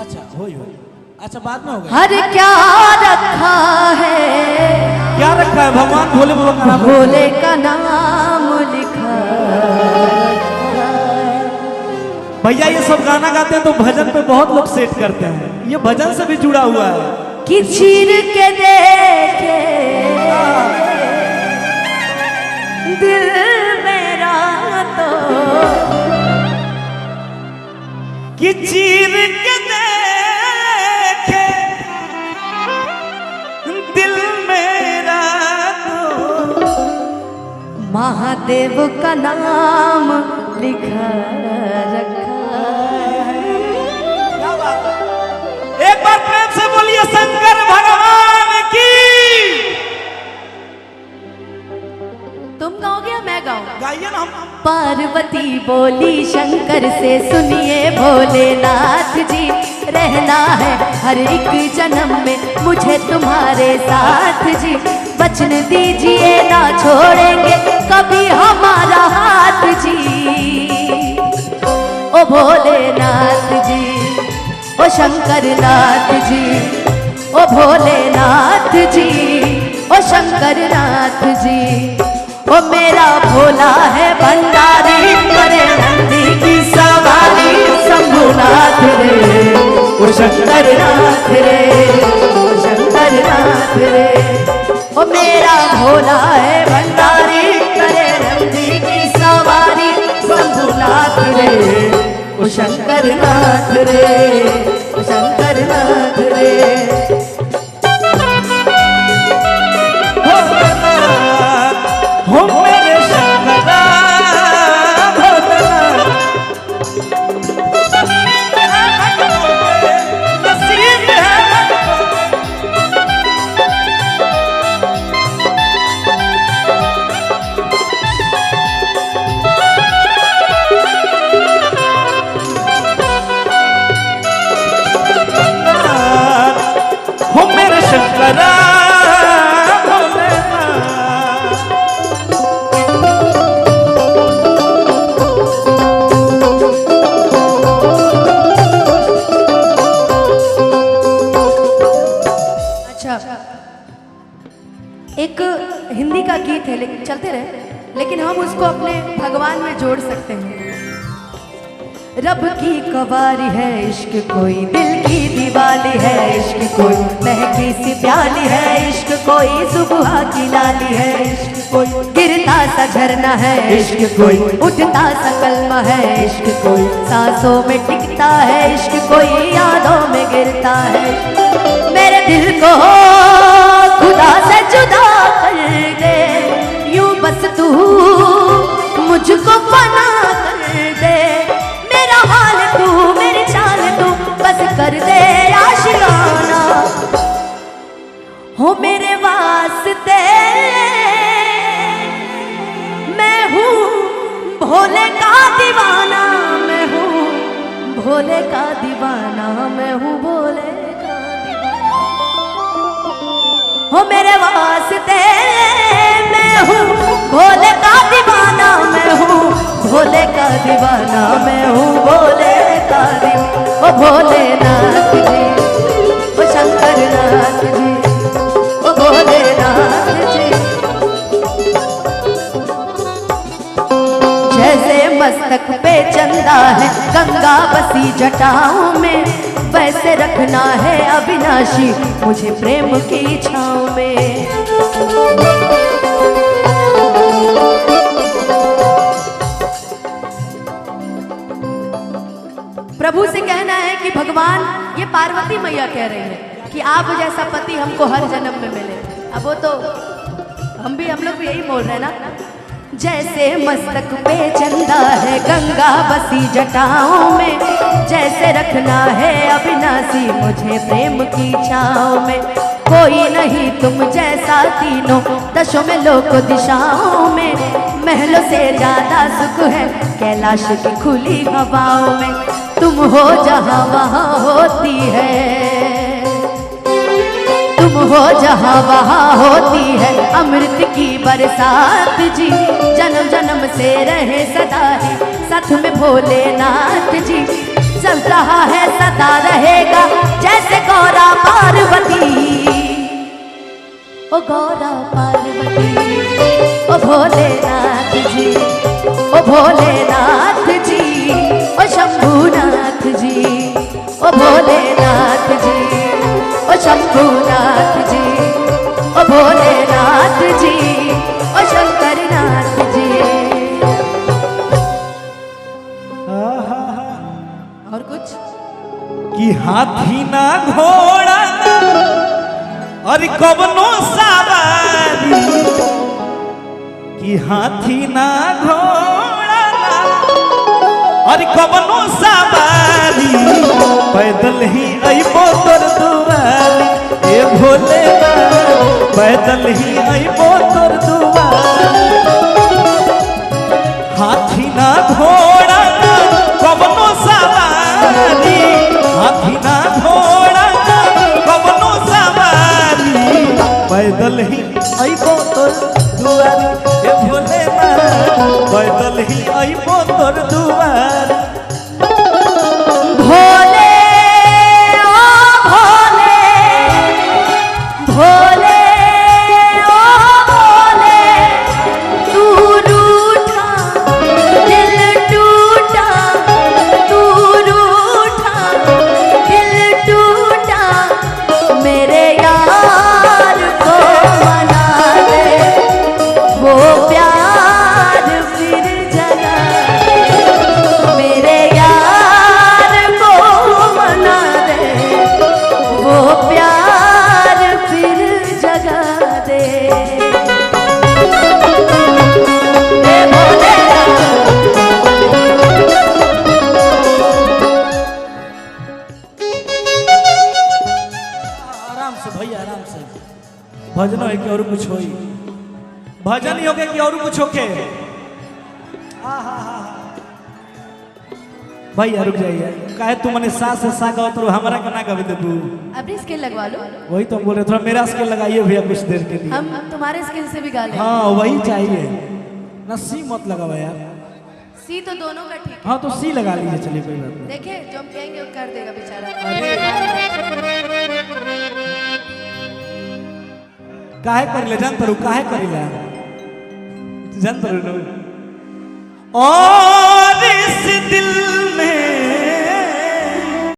अच्छा हो अच्छा बाद में होगा। हर क्या रखा है, क्या रखा है? भगवान भोले बाबा का नाम, भोले का नाम लिखा। भैया ये सब गाना गाते हैं तो भजन पे बहुत लोग सेट करते हैं, ये भजन से भी जुड़ा हुआ है। कि चीर के देखे दिल मेरा तो, कि चीर के देखे दिल मेरा तो, महादेव का नाम लिखा रखा है। क्या बात है? एक बार प्रेम से बोलिए शंकर भगवान की। तुम गाओगे या मैं गाऊं? गाइए ना। हम पार्वती बोली शंकर से, सुनिए भोलेनाथ जी, रहना है हर एक जन्म में मुझे तुम्हारे साथ जी। वचन दीजिए ना छोड़ेंगे कभी हमारा हाथ जी। ओ भोलेनाथ जी, ओ शंकरनाथ जी, ओ भोलेनाथ जी, ओ शंकरनाथ जी। ओ मेरा भोला है भंडारी, करे नंदी की सवारी, शंभुनाथ रे, ओ शंकरनाथ रे, ओ शंकरनाथ रे। ओ मेरा भोला है भंडारी, करे नंदी की सवारी, शंभुनाथ रे, ओ शंकरनाथ रे, ओ शंकरनाथ रे। हो मेरे शंकरा नसीब है। हो मेरे शंकरा एक हिंदी का गीत है, लेकिन चलते रहे, लेकिन हम उसको अपने भगवान में जोड़ सकते हैं। रब की कवारी है इश्क कोई, दिल की दीवाली है इश्क कोई, महकी सी प्याली है इश्क कोई, सुबह की लाली है इश्क कोई, गिरता सा झरना है इश्क कोई, उठता सा कलमा है इश्क कोई, सांसों में टिकता है इश्क कोई, यादों में गिरता है। मेरे दिल को खुदा से जुदा कर दे, यूं बस तू मुझको फना कर दे। मेरा हाल तू, मेरी चाल तू, बस कर दे आशिकाना। हो मेरे वास्ते मैं हूँ भोले का दीवाना, मैं हूँ भोले का दीवाना, मैं हूँ भोले का दीवाना। हो मेरे वास्ते मैं हूँ भोले का दीवाना, मैं हूँ भोले का दीवाना, मैं हूँ भोले का दीवाना। ओ भोलेनाथ जी, ओ शंकरनाथ जी, ओ भोलेनाथ जी। जैसे मस्तक पे चंदा है गंगा बसी जटाओं में, वैसे रखना है अविनाशी मुझे प्रेम की छाँव में। प्रभु से कहना है कि भगवान, ये पार्वती मैया कह रही है कि आप जैसा पति हमको हर जन्म में मिले। अब वो तो हम लोग भी यही बोल रहे हैं ना। जैसे मस्तक पे चंदा है गंगा बसी जटाओं में, जैसे रखना है अविनाशी मुझे प्रेम की छाँव में। कोई नहीं तुम जैसा तीनों दशों में लोक दिशाओं में, महलों से ज्यादा सुख है कैलाश की खुली हवाओं में। तुम हो जहाँ वहाँ होती है, तुम हो जहाँ वहाँ होती है अमृत की बरसात जी। जन्म जन्म से रहे सदा ही साथ में भोलेनाथ जी। चल रहा है सदा रहेगा जैसे गौरा पार्वती। ओ गौरा पार्वती, ओ भोलेनाथ जी, ओ भोलेनाथ जी, ओ शंभुनाथ जी, ओ भोलेनाथ जी, ओ शंभुनाथ जी, ओ भोलेनाथ जी, ओ शंकरनाथ जी। और कुछ कि हाथी ना घोड़ा और कवनो सवारी, कि हाथी ना घोड़ा और कवनो सवारी, पैदल ही अइबो तोर दुआरी। ए भोलेनाथ पैदल ही अइबो तोर दुआरी। हाथी ना घोड़ा कवनो सवारी, हाथी ना घोड़ा कवनो सवारी, पैदल ही अइबो तोर दुआरी। ए भोलेनाथ पैदल ही अइबो तोर दुआरी। भोले ओ भोले, भोले ओ भोले, तू रूठा दिल टूटा, तू रूठा दिल टूटा, मेरे यार को मना दे, वो प्यार फिर जगा दे। मेरे यार को मना दे, वो प्यार फिर जगा दे। हे भोलेनाथ, आराम से भैया आराम से। भजन है कि और कुछ होई? भजन ही होके कि और कुछ होके? भैया रुक जाइए। काहे तू मने सा से सा गाओ तो हमरा के ना गावे देबू? अपनी स्किल लगवा लो। वही तो बोल रहे, थोड़ा मेरा स्केल लगाइए भैया कुछ देर के लिए। हम तुम्हारे स्किल से भी गा लें। हाँ वही चाहिए ना, सी मत लगावा यार। सी तो दोनों का ठीक है। हाँ तो सी लगा लीजिए, चलिए कोई बात नहीं। देखे जो हम कहेंगे वो कर देगा बेचारा। काहे कर ले जान तरू, काहे करिला जान तरू। और इस दिल में